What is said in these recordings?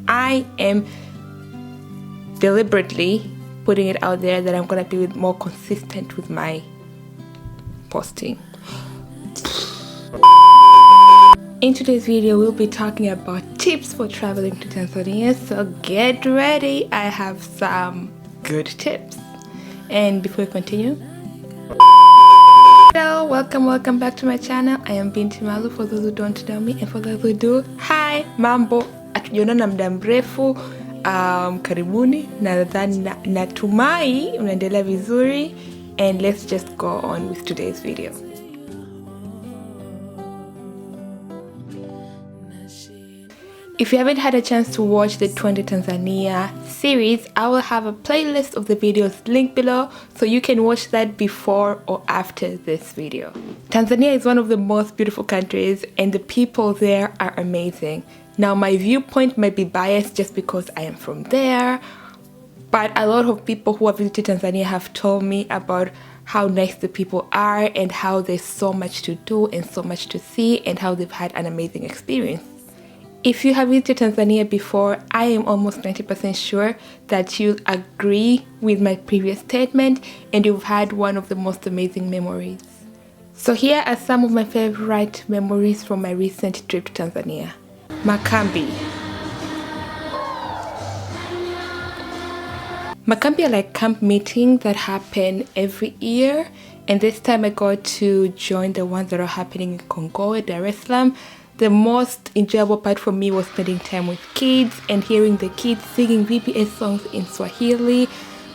I am deliberately putting it out there that I'm gonna be more consistent with my posting. In today's video, we'll be talking about tips for traveling to Tanzania, so get ready. I have some good tips. And before we continue, hello, welcome back to my channel. I am bintimalu for those who don't know me, and for those who do, hi, mambo. Hatujaonana muda mrefu. Karibuni, natumai unaendelea vizuri, and let's just go on with today's video. If you haven't had a chance to watch the Twende Tanzania series, I will have a playlist of the videos linked below, so you can watch that before or after this video. Tanzania is one of the most beautiful countries, and the people there are amazing. Now, my viewpoint might be biased just because I am from there, but a lot of people who have visited Tanzania have told me about how nice the people are and how there's so much to do and so much to see and how they've had an amazing experience. If you have visited Tanzania before, I am almost 90% sure that you'll agree with my previous statement and you've had one of the most amazing memories. So here are some of my favorite memories from my recent trip to Tanzania. Makambi. Makambi are like camp meetings that happen every year, and this time I got to join the ones that are happening in Congo, Dar es Salaam. The most enjoyable part for me was spending time with kids and hearing the kids singing VBS songs in Swahili.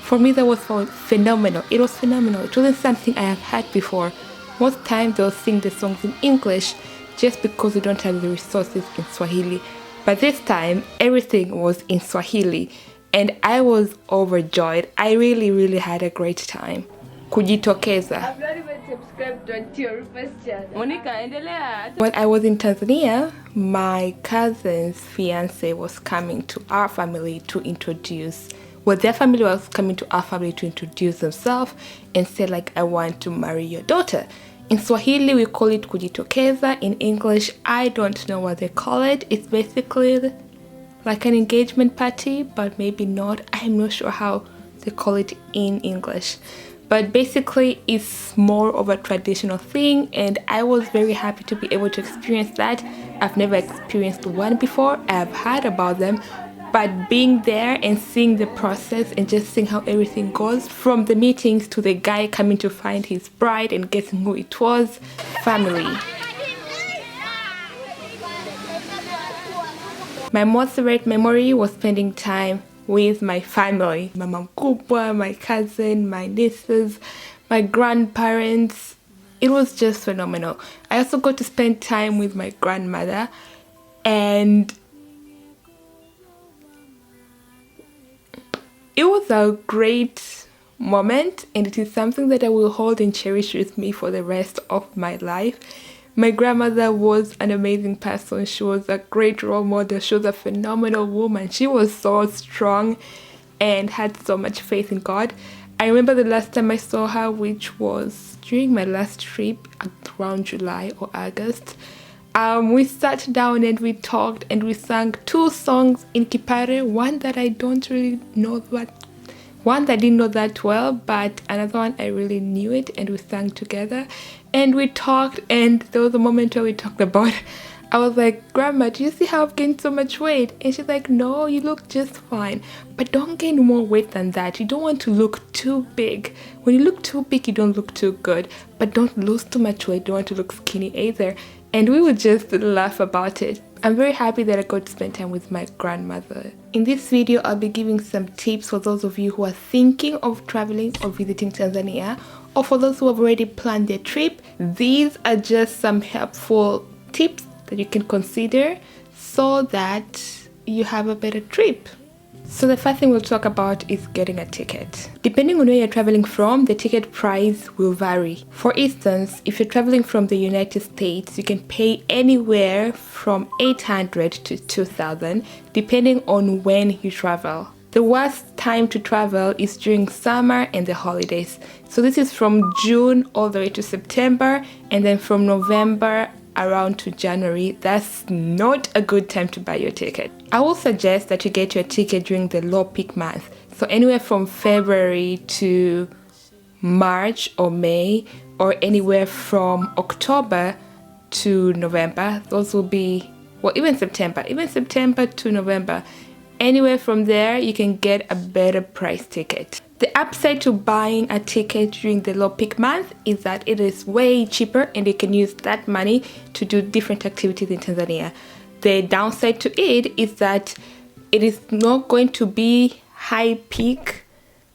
For me, that was phenomenal. It was phenomenal. It wasn't something I have had before. Most times they'll sing the songs in English just because we don't have the resources in Swahili. But this time, everything was in Swahili, and I was overjoyed. I really had a great time. 𝚘𝚘𝚎𝚘𝚎. I've not even subscribed to your first channel. Monica, endelea. When I was in Tanzania, my cousin's fiance was coming to our family to introduce, well, their family was coming to our family to introduce themselves and say, like, I want to marry your daughter. In Swahili, we call it 𝚘𝚘𝚎𝚘𝚎. In English, I don't know what they call it. It's basically like an engagement party, but maybe not. I'm not sure how they call it in English. But basically, it's more of a traditional thing, and I was very happy to be able to experience that. I've never experienced one before. I've heard about them, but being there and seeing the process and just seeing how everything goes, from the meetings to the guy coming to find his bride and guessing who it was, family. My most favorite memory was spending time with my family, mama mkubwa, my cousin, my nieces, my grandparents. It was just phenomenal. I also got to spend time with my grandmother, and it was a great moment, and it is something that I will hold and cherish with me for the rest of my life. My grandmother was an amazing person. She was a great role model. She was a phenomenal woman. She was so strong and had so much faith in God. I remember the last time I saw her, which was during my last trip around July or August. We sat down and we talked and we sang 2 songs in Kipare, one that I don't really know one that I didn't know that well, but another one I really knew it, and we sang together and we talked, and there was a moment where we talked about, I was like, Grandma, do you see how I've gained so much weight? And she's like, no, you look just fine, but don't gain more weight than that. You don't want to look too big. When you look too big, you don't look too good, but don't lose too much weight. You don't want to look skinny either. And we would just laugh about it. I'm very happy that I got to spend time with my grandmother. In this video, I'll be giving some tips for those of you who are thinking of traveling or visiting Tanzania, or for those who have already planned their trip. These are just some helpful tips that you can consider so that you have a better trip. So the first thing we'll talk about is getting a ticket. Depending on where you're traveling from, the ticket price will vary. For instance, if you're traveling from the United States, you can pay anywhere from $800 to $2,000 depending on when you travel. The worst time to travel is during summer and the holidays. So this is from June all the way to September, and then from November around to January, that's not a good time to buy your ticket. I will suggest that you get your ticket during the low peak month. So anywhere from February to March or May, or anywhere from October to November. Those will be, well, even September to November. Anywhere from there, you can get a better price ticket. The upside to buying a ticket during the low peak month is that it is way cheaper and you can use that money to do different activities in Tanzania. The downside to it is that it is not going to be high peak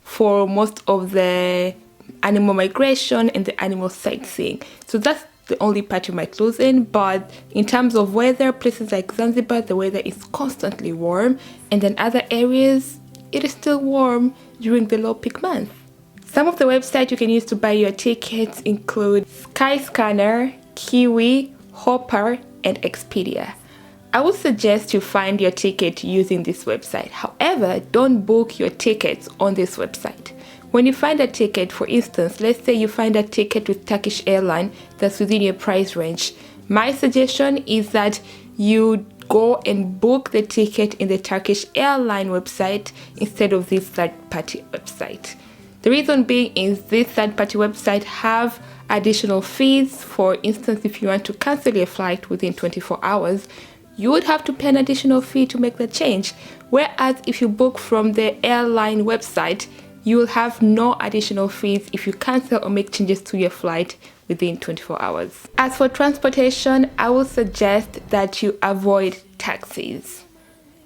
for most of the animal migration and the animal sightseeing. So that's the only part you might lose in. But in terms of weather, places like Zanzibar, the weather is constantly warm, and then other areas, it is still warm during the low peak month. Some of the websites you can use to buy your tickets include Skyscanner, Kiwi, Hopper, and Expedia. I would suggest you find your ticket using this website. However, don't book your tickets on this website. When you find a ticket, for instance, let's say you find a ticket with Turkish Airlines that's within your price range, my suggestion is that you go and book the ticket in the Turkish Airlines website instead of this third-party website. The reason being is this third-party website have additional fees. For instance, if you want to cancel your flight within 24 hours, you would have to pay an additional fee to make the change. Whereas if you book from the airline website, you will have no additional fees if you cancel or make changes to your flight within 24 hours. As for transportation, I would suggest that you avoid taxis.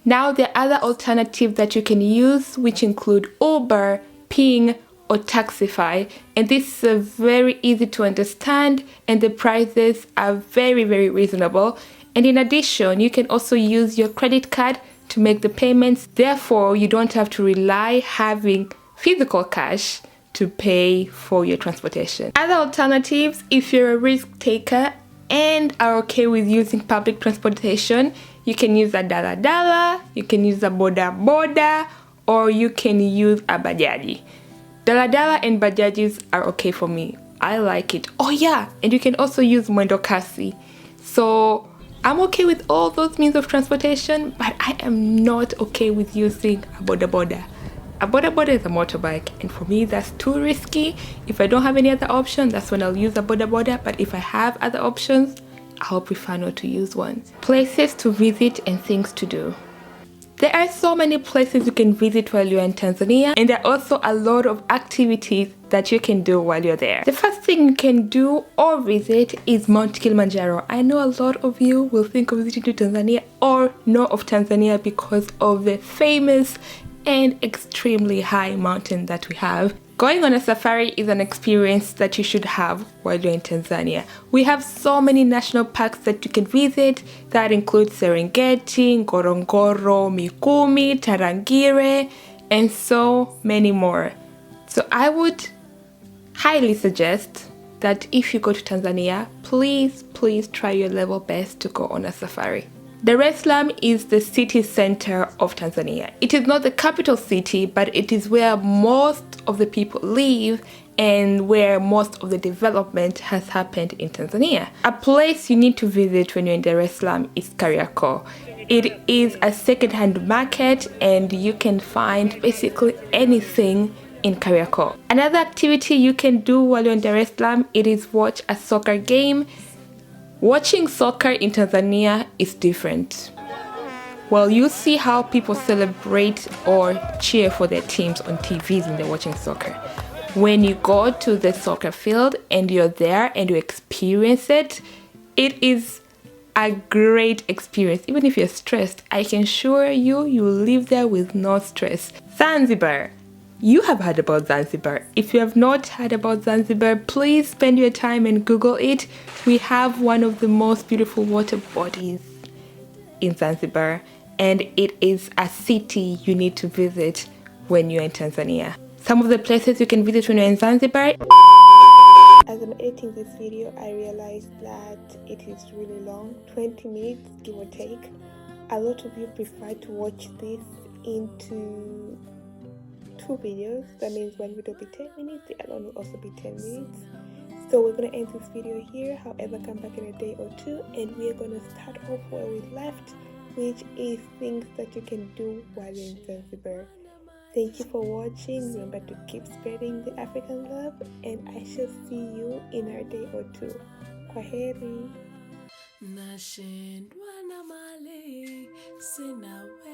Now, there are other alternatives that you can use, which include Uber, Ping, or Taxify, and this is very easy to understand and the prices are very, very reasonable. And in addition, you can also use your credit card to make the payments. Therefore, you don't have to rely having physical cash to pay for your transportation. Other alternatives, if you're a risk taker and are okay with using public transportation, you can use a dala, you can use a boda, or you can use a bajaji. Dala and bajajis are okay for me. I like it. Oh yeah, and you can also use 𝚑𝚘𝚎𝚙. So I'm okay with all those means of transportation, but I am not okay with using a boda. A boda is a motorbike, and for me that's too risky. If I don't have any other option, that's when I'll use a boda, but if I have other options, I'll prefer not to use one. Places to visit and things to do. There are so many places you can visit while you're in Tanzania, and there are also a lot of activities that you can do while you're there. The first thing you can do or visit is Mount Kilimanjaro. I know a lot of you will think of visiting to Tanzania or know of Tanzania because of the famous and extremely high mountain that we have. Going on a safari is an experience that you should have while you're in Tanzania. We have so many national parks that you can visit that include Serengeti, Ngorongoro, Mikumi, Tarangire, and so many more. So I would highly suggest that if you go to Tanzania, please try your level best to go on a safari. Dar es Salaam is the city center of Tanzania. It is not the capital city, but it is where most of the people live and where most of the development has happened in Tanzania. A place you need to visit when you're in Dar es Salaam is Kariakoo. It is a second-hand market and you can find basically anything in Kariakoo. Another activity you can do while you're in Dar es Salaam, it is watch a soccer game. Watching soccer in Tanzania is different. Well, you see how people celebrate or cheer for their teams on TVs when they're watching soccer. When you go to the soccer field and you're there and you experience it, it is a great experience. Even if you're stressed, I can assure you, you will live there with no stress. Zanzibar. You have heard about Zanzibar. If you have not heard about Zanzibar, please spend your time and Google it. We have one of the most beautiful water bodies in Zanzibar, and it is a city you need to visit when you're in Tanzania. Some of the places you can visit when you're in Zanzibar. As I'm editing this video, I realized that it is really long, 20 minutes give or take. A lot of you prefer to watch this into 2 videos. That means one video will be 10 minutes, the other one will also be 10 minutes. So we're going to end this video here. However, come back in a day or two and we're going to start off where we left, which is things that you can do while you're in Zanzibar. Thank you for watching. Remember to keep spreading the African love, and I shall see you in a day or two. Kwaheri. Nashindwa na mali sina wewe.